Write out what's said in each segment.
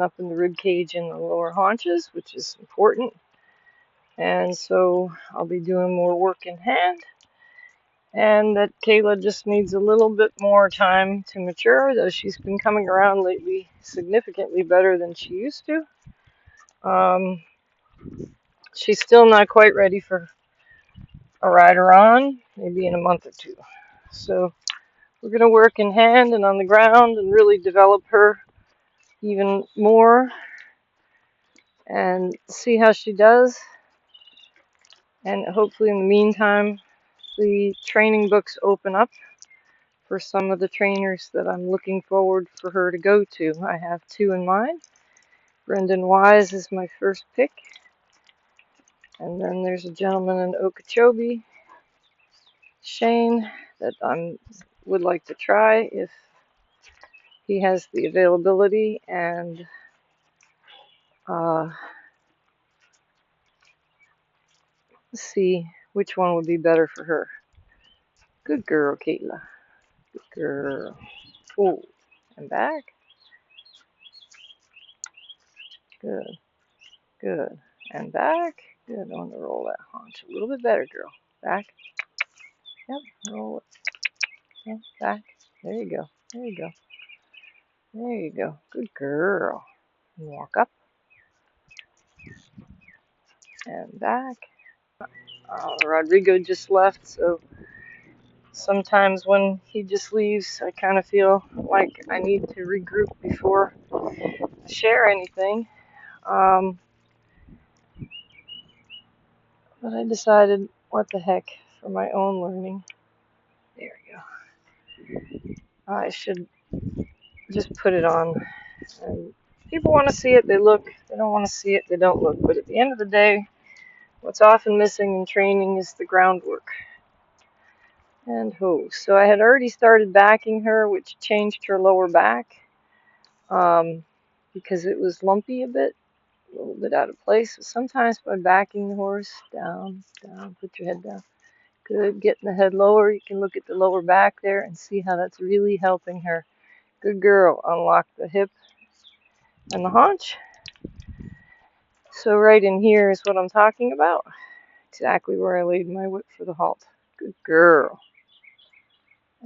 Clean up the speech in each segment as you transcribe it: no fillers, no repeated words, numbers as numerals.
up in the rib cage and the lower haunches, which is important. And so I'll be doing more work in hand. And that Quela just needs a little bit more time to mature, though she's been coming around lately significantly better than she used to. She's still not quite ready for a rider on, maybe in a month or two. So we're going to work in hand and on the ground and really develop her even more and see how she does. And hopefully in the meantime, the training books open up for some of the trainers that I'm looking forward for her to go to. I have two in mind. Brendan Wise is my first pick. And then there's a gentleman in Okeechobee, Shane, that I would like to try if he has the availability and see which one would be better for her. Good girl, Quela. Good girl. Oh, and back. Good. Good. And back. Good. I want to roll that haunch a little bit better, girl. Back. Yep. Roll it. Yep. Back. There you go. There you go. There you go. Good girl. And walk up. And back. Rodrigo just left, so sometimes when he just leaves, I kind of feel like I need to regroup before I share anything. But I decided, what the heck, for my own learning, there we go, I should just put it on. And people want to see it, they look. They don't want to see it, they don't look. But at the end of the day, what's often missing in training is the groundwork. And so I had already started backing her, which changed her lower back because it was lumpy a little bit out of place. So sometimes by backing the horse down, down, put your head down. Good, getting the head lower. You can look at the lower back there and see how that's really helping her. Good girl. Unlock the hip and the haunch. So right in here is what I'm talking about. Exactly where I laid my whip for the halt. Good girl.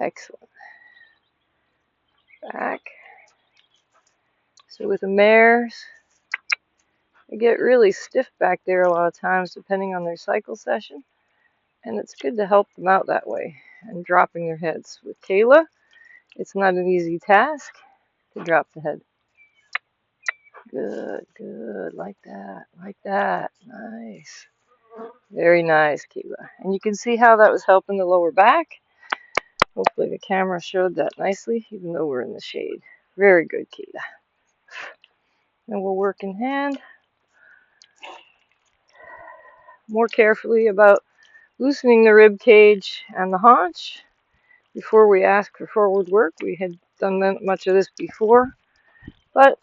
Excellent. Back. So with the mares, they get really stiff back there a lot of times depending on their cycle session. And it's good to help them out that way and dropping their heads. With Quela, it's not an easy task to drop the head. Good, good, like that, nice. Very nice, Quela. And you can see how that was helping the lower back. Hopefully the camera showed that nicely, even though we're in the shade. Very good, Quela. And we'll work in hand more carefully about loosening the rib cage and the haunch before we ask for forward work. We had done much of this before, but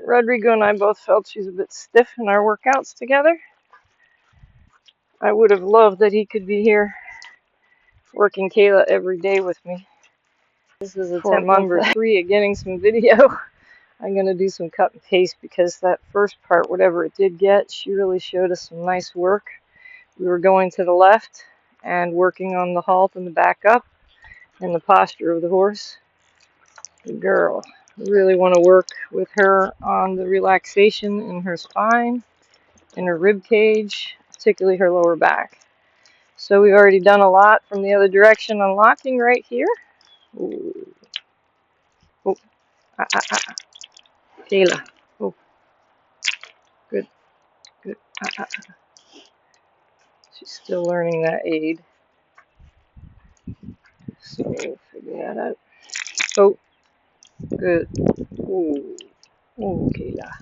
Rodrigo and I both felt she's a bit stiff in our workouts together. I would have loved that he could be here working Quela every day with me. This is attempt number 3 at getting some video. I'm going to do some cut and paste because that first part, whatever it did get, she really showed us some nice work. We were going to the left and working on the halt and the back up and the posture of the horse. Good girl. We really want to work with her on the relaxation in her spine, in her rib cage, particularly her lower back. So we've already done a lot from the other direction, unlocking right here. Ooh. Oh, Quela. Oh, good, good. She's still learning that aid. So we'll figure that out. Oh, good. Ooh. Oh, Quela.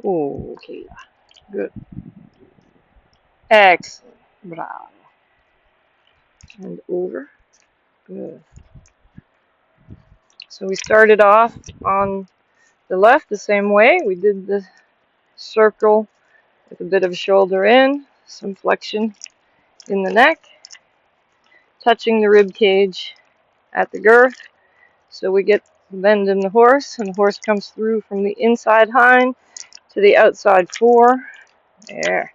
Oh, Quela. Good. Excellent. Bravo. And over. Good. So we started off on the left the same way. We did the circle with a bit of shoulder in, some flexion in the neck, touching the rib cage at the girth. So we get bend in the horse, and the horse comes through from the inside hind to the outside fore. There.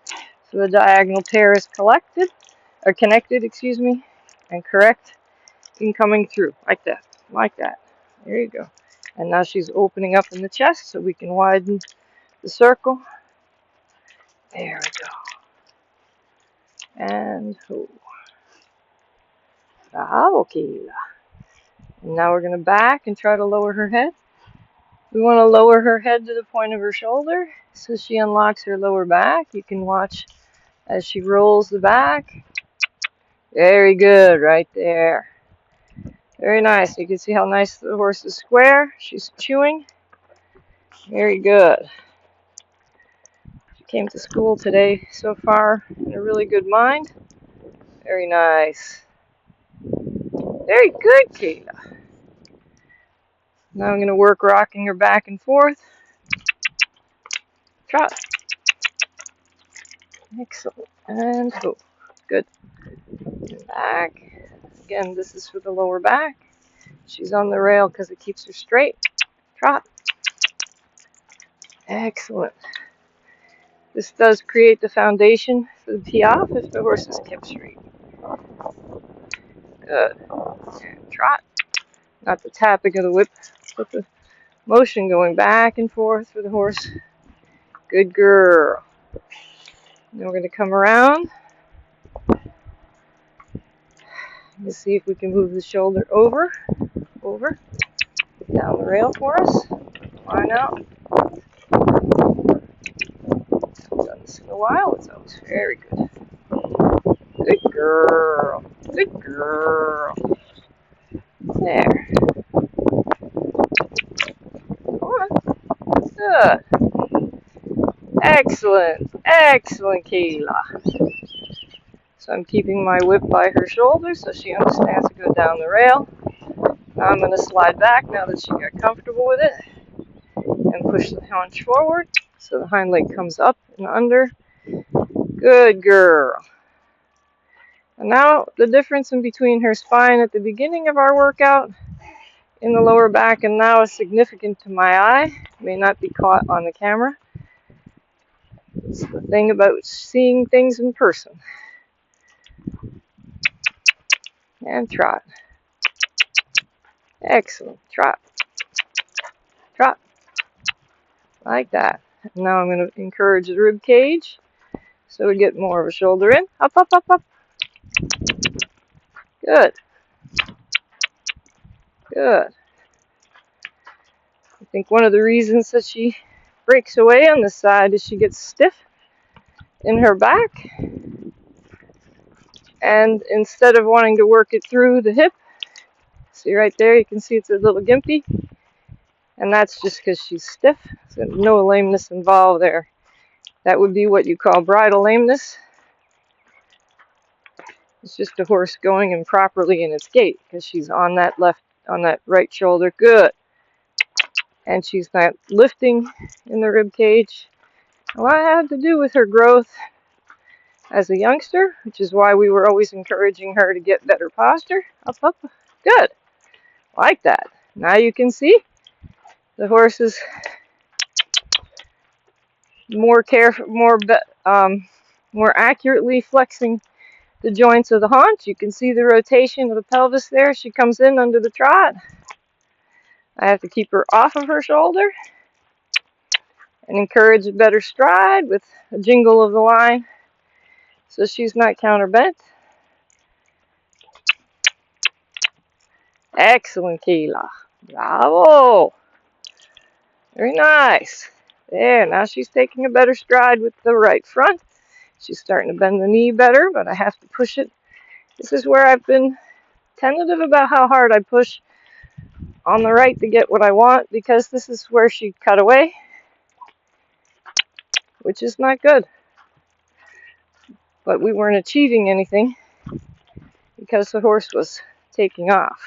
So the diagonal pair is connected, excuse me, and correct in coming through, like that, like that. There you go. And now she's opening up in the chest so we can widen the circle. There we go. And oh. Bravo, Quela. And now we're going to back and try to lower her head. We want to lower her head to the point of her shoulder so she unlocks her lower back. You can watch as she rolls the back. Very good, right there. Very nice. You can see how nice the horse is square. She's chewing. Very good. She came to school today so far in a really good mind. Very nice. Very good, Quela. Now I'm going to work rocking her back and forth. Trot. Excellent. And go. Good. Back. Again, this is for the lower back. She's on the rail because it keeps her straight. Trot. Excellent. This does create the foundation for the piaffe if the horse is kept straight. Good. And trot. Not the tapping of the whip, but the motion going back and forth for the horse. Good girl. Then we're going to come around. Let's see if we can move the shoulder over, down the rail for us. Line out. I've done this in a while. It's always very good. Good girl. Good girl. There. Come on. Good. Excellent. Excellent, Quela. So I'm keeping my whip by her shoulder so she understands to go down the rail. Now I'm going to slide back now that she got comfortable with it and push the haunch forward so the hind leg comes up and under. Good girl. And now the difference in between her spine at the beginning of our workout in the lower back and now is significant to my eye. It may not be caught on the camera. It's the thing about seeing things in person. And trot. Excellent. Trot. Trot. Like that. Now I'm going to encourage the rib cage so we get more of a shoulder in. Up, up, up, up. Good. Good. I think one of the reasons that she breaks away on this side is she gets stiff in her back. And instead of wanting to work it through the hip, see right there, you can see it's a little gimpy. And that's just because she's stiff. So no lameness involved there. That would be what you call bridle lameness. It's just a horse going improperly in its gait because she's on that right shoulder. Good. And she's not lifting in the rib cage. A lot had to do with her growth as a youngster, which is why we were always encouraging her to get better posture. Up, up. Good. Like that. Now you can see the horse is more accurately flexing the joints of the haunch. You can see the rotation of the pelvis there. She comes in under the trot. I have to keep her off of her shoulder and encourage a better stride with a jingle of the line so she's not counterbent. Excellent, Quela. Bravo. Very nice. There, now she's taking a better stride with the right front. She's starting to bend the knee better, but I have to push it. This is where I've been tentative about how hard I push on the right to get what I want, because this is where she cut away, which is not good. But we weren't achieving anything because the horse was taking off.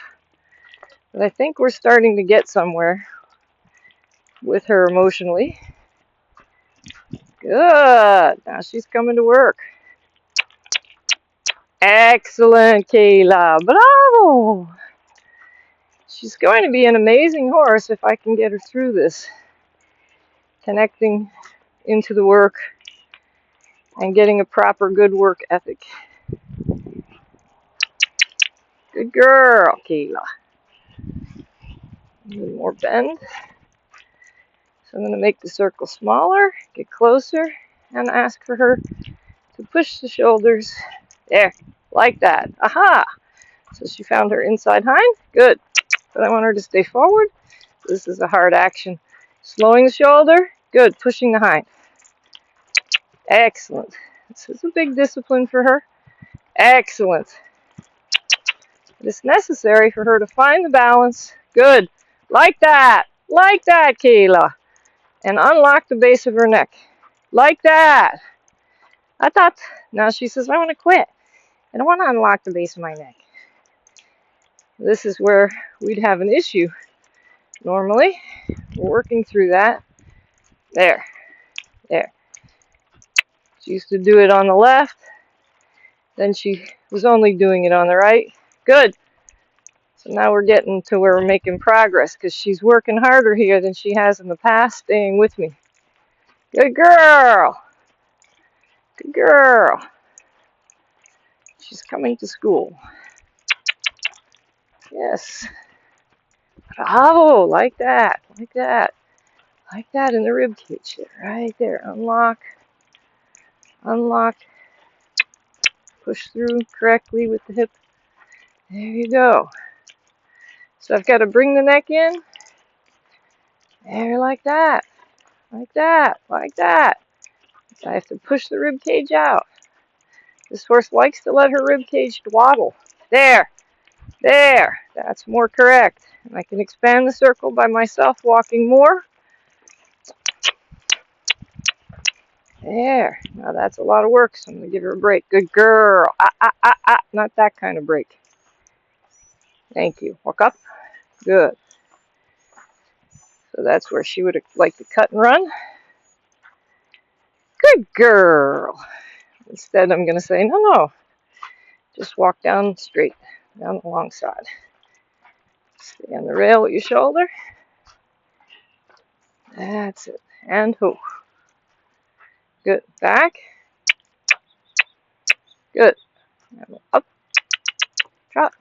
But I think we're starting to get somewhere with her emotionally. Good. Now she's coming to work. Excellent, Quela. Bravo. She's going to be an amazing horse if I can get her through this, connecting into the work and getting a proper good work ethic. Good girl, Quela. A little more bend. So I'm going to make the circle smaller, get closer, and ask for her to push the shoulders. There, like that. Aha! So she found her inside hind. Good. But I want her to stay forward. This is a hard action. Slowing the shoulder. Good. Pushing the hind. Excellent. This is a big discipline for her. Excellent. It's necessary for her to find the balance. Good. Like that. Like that, Quela. And unlock the base of her neck. Like that. I thought, now she says, I want to quit. I don't want to unlock the base of my neck. This is where we'd have an issue. Normally, we're working through that. There. There. She used to do it on the left. Then she was only doing it on the right. Good. So now we're getting to where we're making progress because she's working harder here than she has in the past, staying with me. Good girl. Good girl. She's coming to school. Yes. Bravo. Like that. Like that. Like that in the rib cage there. Right there. Unlock. Unlock. Push through correctly with the hip. There you go. So I've got to bring the neck in. There, like that. Like that. Like that. So I have to push the rib cage out. This horse likes to let her rib cage waddle. There. There. That's more correct. And I can expand the circle by myself walking more. There. Now that's a lot of work, so I'm going to give her a break. Good girl. Not that kind of break. Thank you. Walk up. Good. So that's where she would like to cut and run. Good girl. Instead, I'm going to say, no. Just walk down straight, down the long side. Stay on the rail with your shoulder. That's it. And ho. Good. Back. Good. Up. Trot.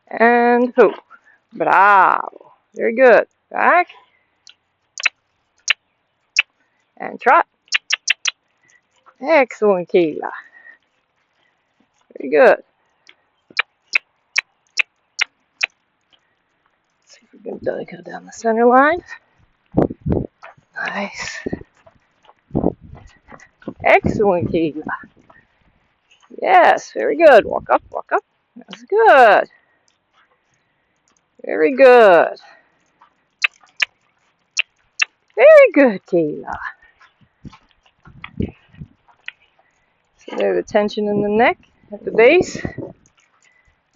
And ho. Bravo. Very good. Back. And trot. Excellent, Quela. Very good. Let's see if we can go down the center line. Nice. Excellent, Quela. Yes, very good. Walk up, walk up. That's good. Very good. Very good, Quela. So there's the tension in the neck at the base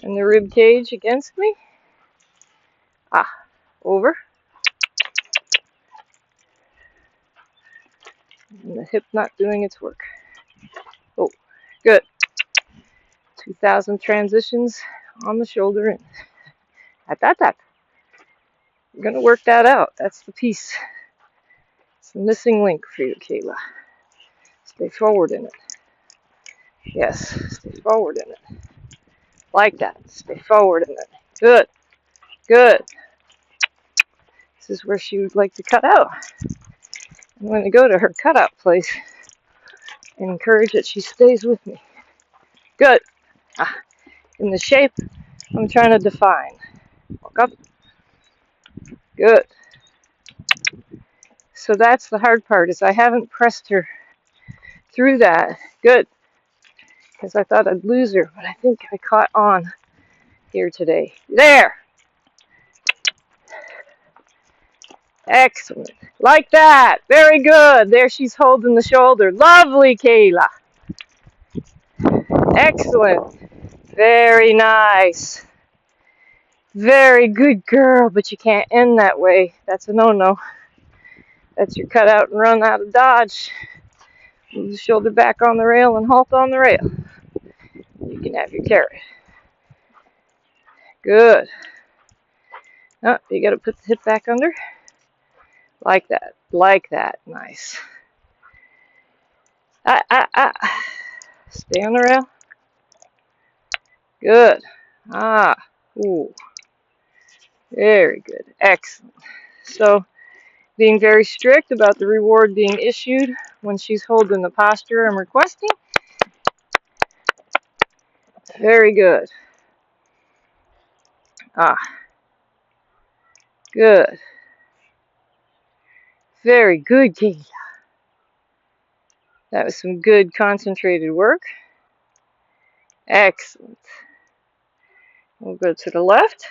and the rib cage against me. Over. And the hip not doing its work. Oh, good. 2,000 transitions on the shoulder in. At. We're going to work that out. That's the piece. It's the missing link for you, Quela. Stay forward in it. Yes, stay forward in it. Like that. Stay forward in it. Good. Good. This is where she would like to cut out. I'm going to go to her cutout place and encourage that she stays with me. Good. In the shape I'm trying to define. Walk up. Good. So that's the hard part, is I haven't pressed her through that. Good. Because I thought I'd lose her, but I think I caught on here today. There. Excellent. Like that. Very good. There she's holding the shoulder. Lovely, Quela. Excellent. Very nice. Very good girl, but you can't end that way. That's a no-no. That's your cut out and run out of dodge. Move the shoulder back on the rail and halt on the rail. You can have your carrot. Good. Oh, you got to put the hip back under. Like that. Like that. Nice. Stay on the rail. Good. Ah. Ooh. Very good. Excellent. So, being very strict about the reward being issued when she's holding the posture I'm requesting. Very good. Ah. Good. Very good, Quela. That was some good concentrated work. Excellent. We'll go to the left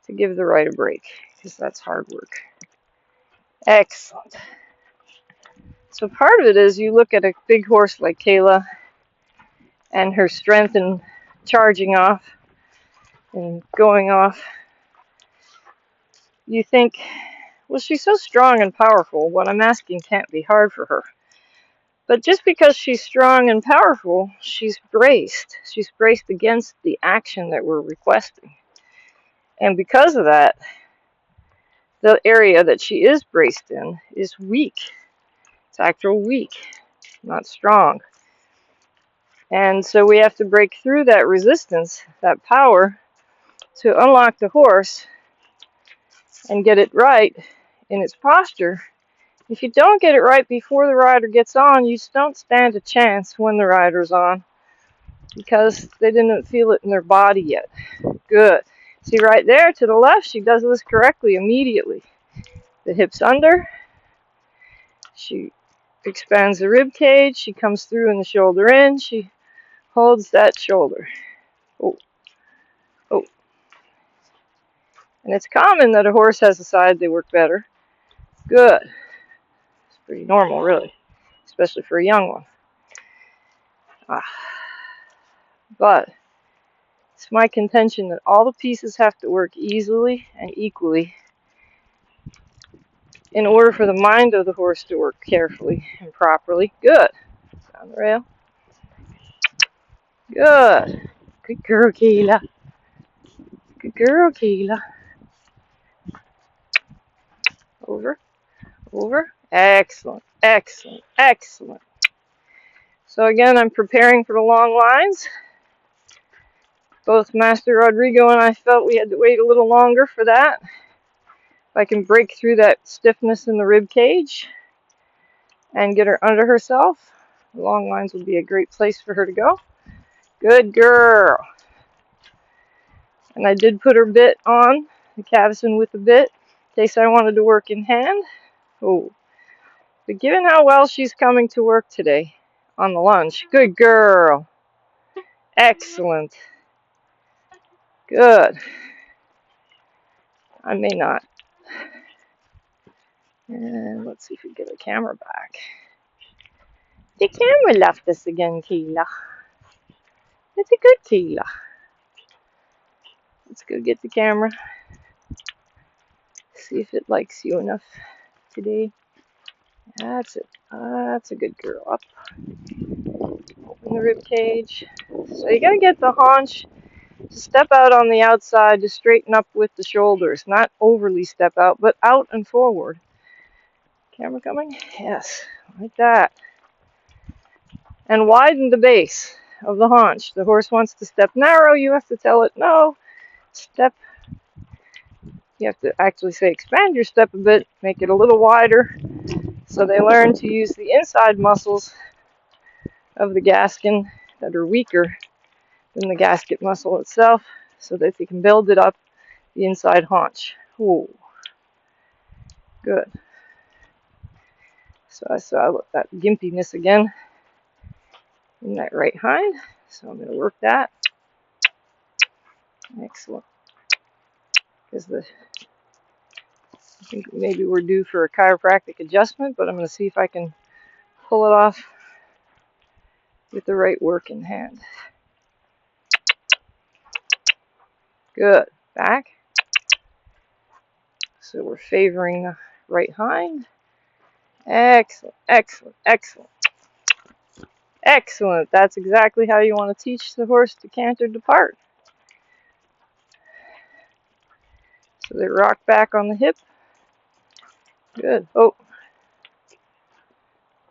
to give the right a break, because that's hard work. Excellent. So part of it is you look at a big horse like Quela and her strength in charging off and going off. You think, well, she's so strong and powerful, what I'm asking can't be hard for her. But just because she's strong and powerful, she's braced. She's braced against the action that we're requesting. And because of that, the area that she is braced in is weak. It's actual weak, not strong. And so we have to break through that resistance, that power, to unlock the horse and get it right in its posture. If you don't get it right before the rider gets on, you just don't stand a chance when the rider's on, because they didn't feel it in their body yet. Good. See right there to the left, she does this correctly immediately. The hips under, she expands the rib cage, she comes through in the shoulder in, she holds that shoulder. Oh, oh. And it's common that a horse has a side they work better. Good. It's pretty normal, really, especially for a young one. But it's my contention that all the pieces have to work easily and equally in order for the mind of the horse to work carefully and properly. Good. On the rail. Good. Good girl, Quela. Good girl, Quela. Over. Over. Excellent. Excellent. Excellent. So again, I'm preparing for the long lines. Both Master Rodrigo and I felt we had to wait a little longer for that. If I can break through that stiffness in the rib cage and get her under herself, the long lines would be a great place for her to go. Good girl. And I did put her bit on, the cavesson with the bit, in case I wanted to work in hand. Oh, but given how well she's coming to work today on the lunge, good girl. Excellent. Good. I may not. And let's see if we get the camera back. The camera left us again, Quela. It's a good Quela. Let's go get the camera. See if it likes you enough today. That's it. That's a good girl. Up. Open the rib cage. So you gotta get the haunch to step out on the outside to straighten up with the shoulders. Not overly step out, but out and forward. Camera coming? Yes. Like that. And widen the base of the haunch. The horse wants to step narrow. You have to tell it, no, step. You have to actually say expand your step a bit, make it a little wider, so they learn to use the inside muscles of the gaskin that are weaker than the gasket muscle itself, so that they can build it up the inside haunch. Ooh. Good. So I saw that gimpiness again in that right hind, so I'm going to work that. Excellent. Because I think maybe we're due for a chiropractic adjustment, but I'm going to see if I can pull it off with the right work in hand. Good. Back. So we're favoring the right hind. Excellent, excellent, excellent. Excellent. That's exactly how you want to teach the horse to canter depart. So they rock back on the hip. Good. Oh,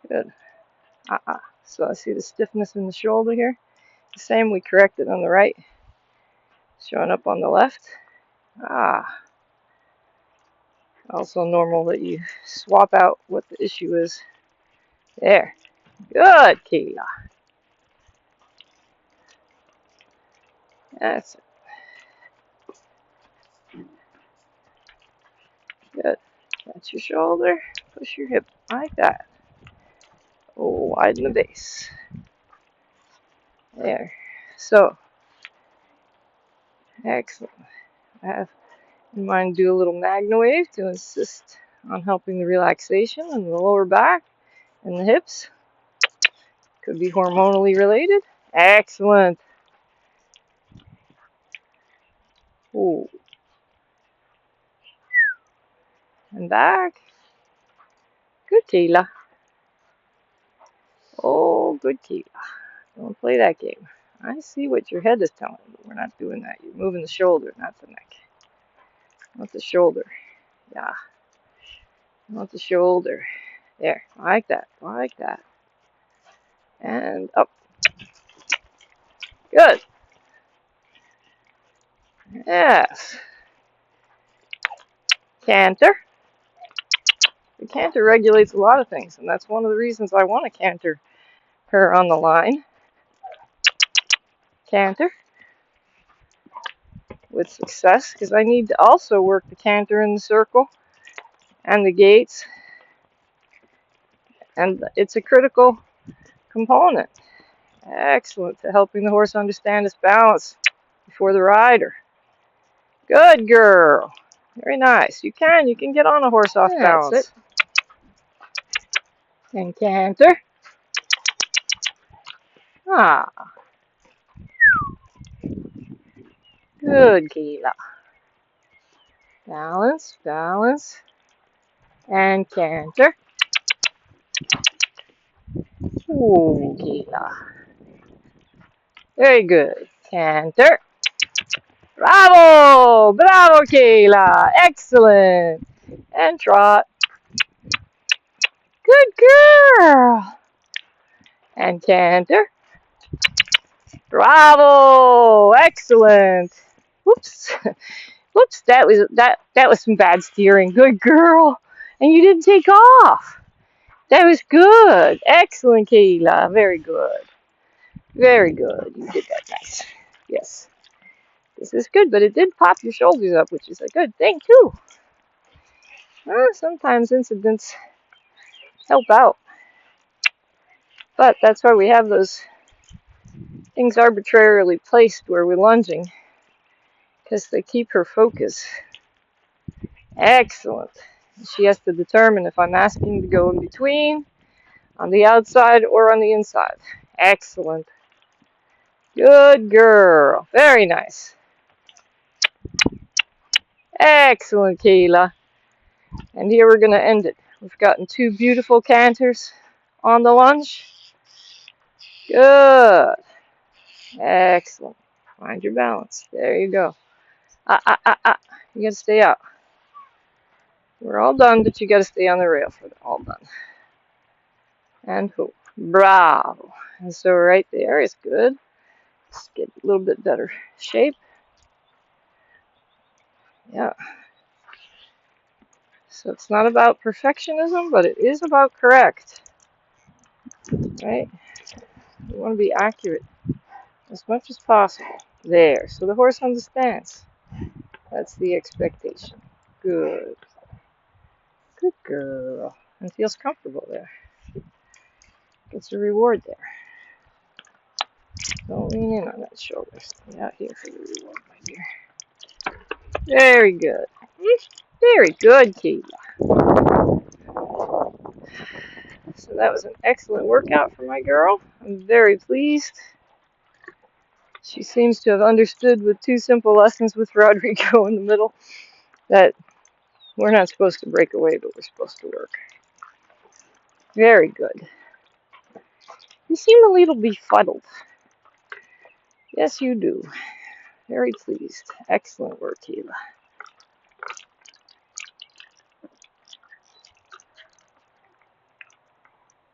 good. So I see the stiffness in the shoulder here. The same we corrected on the right, showing up on the left. Also normal that you swap out what the issue is. There. Good, Quela. That's it. Good. That's your shoulder. Push your hip like that. Oh, widen the base. There. So, excellent. I have in mind to do a little magna wave to assist on helping the relaxation in the lower back and the hips. Could be hormonally related. Excellent. Ooh. And back. Good, Quela. Oh, good, Quela. Don't play that game. I see what your head is telling you, but we're not doing that. You're moving the shoulder, not the neck. Not the shoulder. Yeah. Not the shoulder. There. Like that. Like that. And up. Good. Yes. Canter. The canter regulates a lot of things, and that's one of the reasons I want to canter her on the line. Canter. With success, because I need to also work the canter in the circle and the gaits, and it's a critical component. Excellent to helping the horse understand its balance before the rider. Good girl. Very nice. You can get on a horse off balance. That's it. And canter. Good, Quela. Balance, balance, and canter. Ooh, Quela. Very good. Canter. Bravo! Bravo, Quela! Excellent! And trot. Good girl! And canter. Bravo! Excellent! Whoops. Whoops, that was some bad steering. Good girl. And you didn't take off. That was good. Excellent, Quela. Very good. Very good. You did that nice. Yes. This is good, but it did pop your shoulders up, which is a good thing, too. Sometimes incidents help out. But that's why we have those things arbitrarily placed where we're lunging, because they keep her focus. Excellent. She has to determine if I'm asking to go in between, on the outside, or on the inside. Excellent. Good girl. Very nice. Excellent, Quela. And here we're going to end it. We've gotten two beautiful canters on the lunge. Good. Excellent. Find your balance. There you go. You got to stay out. We're all done, but you got to stay on the rail for the all done. And hoop. Bravo. And so right there is good. Let's get a little bit better shape. Yeah. So it's not about perfectionism, but it is about correct. Right? You want to be accurate as much as possible. There. So the horse understands. That's the expectation. Good. Good girl. And feels comfortable there. Gets a reward there. Don't lean in on that shoulder. Stay out here for the reward, my dear. Very good. Very good, Quela. So that was an excellent workout for my girl. I'm very pleased. She seems to have understood with two simple lessons with Rodrigo in the middle that we're not supposed to break away, but we're supposed to work. Very good. You seem a little befuddled. Yes, you do. Very pleased. Excellent work, Quela.